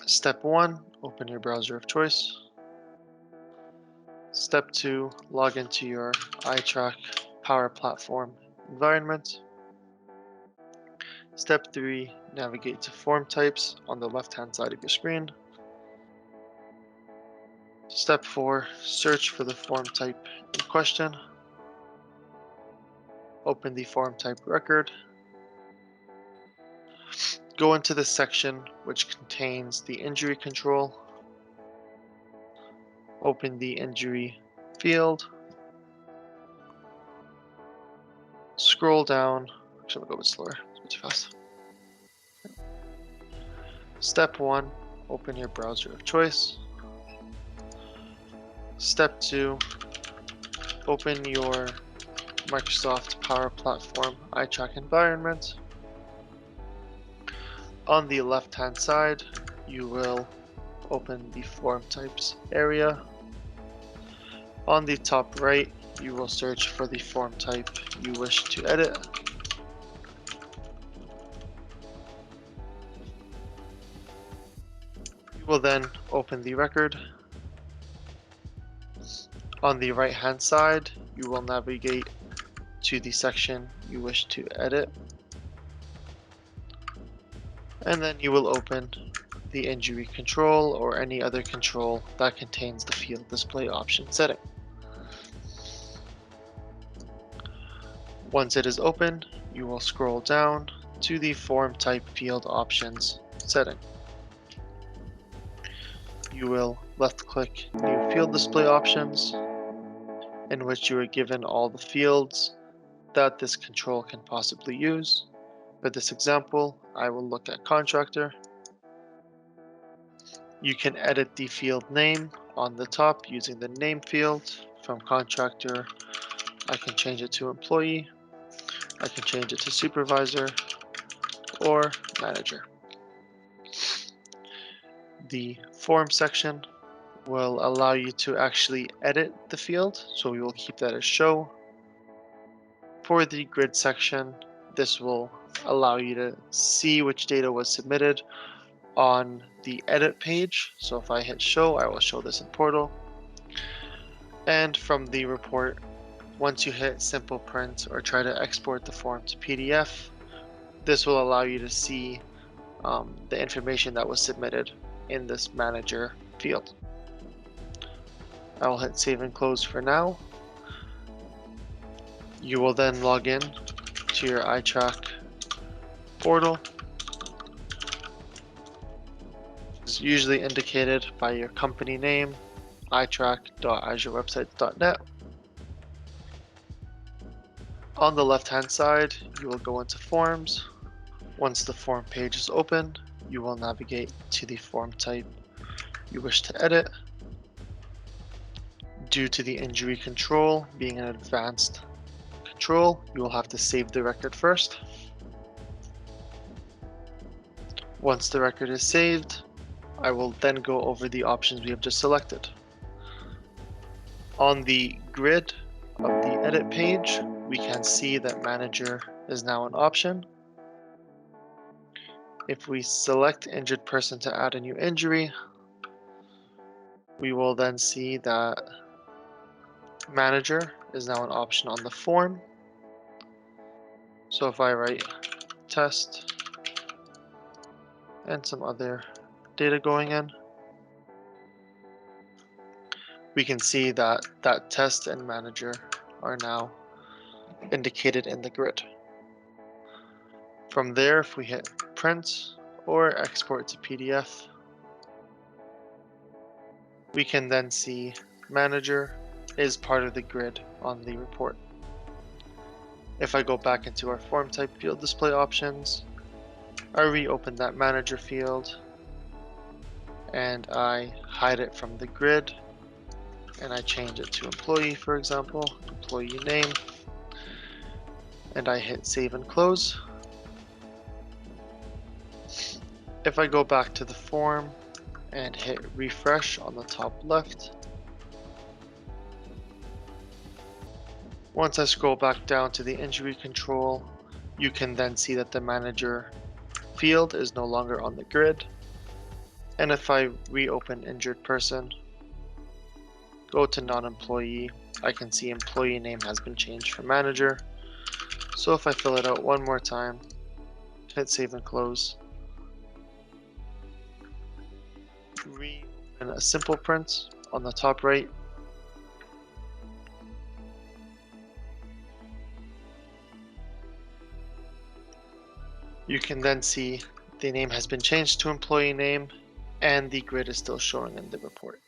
Step 1, open your browser of choice. Step 2, log into your ITRAK Power Platform environment. Step 3, navigate to form types on the left-hand side of your screen. Step 4, search for the form type in question. Open the form type record. Go into the section which contains the injury control. Open the injury field. Scroll down. Actually, I'll go a bit slower. It's a bit too fast. Step 1, open your browser of choice. Step 2, open your Microsoft Power Platform ITRAK environment. On the left-hand side, you will open the form types area. On the top right, you will search for the form type you wish to edit. You will then open the record. On the right-hand side, you will navigate to the section you wish to edit. And then you will open the injury control or any other control that contains the field display option setting. Once it is open, you will scroll down to the form type field options setting. You will left click new field display options, in which you are given all the fields that this control can possibly use. For this example, I will look at contractor. You can edit the field name on the top using the name field. From contractor, I can change it to employee. I can change it to supervisor or manager. The form section will allow you to actually edit the field, so we will keep that as show. For the grid section, this will allow you to see which data was submitted on the edit page. So if I hit show, I will show this in portal. And from the report, once you hit simple print or try to export the form to PDF, this will allow you to see the information that was submitted in this manager field. I will hit save and close for now. You will then log in to your ITRAK portal. It's usually indicated by your company name, itrak.azurewebsites.net. On the left-hand side, you will go into Forms. Once the form page is open, you will navigate to the form type you wish to edit. Due to the injury control being an advanced control, you will have to save the record first. Once the record is saved, I will then go over the options we have just selected. On the grid of the edit page, we can see that manager is now an option. If we select injured person to add a new injury, we will then see that manager is now an option on the form. So if I write test and some other data going in, we can see that test and manager are now indicated in the grid. From there, if we hit print or export to PDF, we can then see manager is part of the grid on the report. If I go back into our form type field display options, I reopen that manager field and I hide it from the grid and I change it to employee, for example, employee name, and I hit save and close. If I go back to the form and hit refresh on the top left, once I scroll back down to the injury control, you can then see that the manager field is no longer on the grid. And if I reopen injured person, go to non-employee, I can see employee name has been changed from manager. So if I fill it out one more time, hit save and close, reopen a simple print on the top right, you can then see the name has been changed to employee name and the grid is still showing in the report.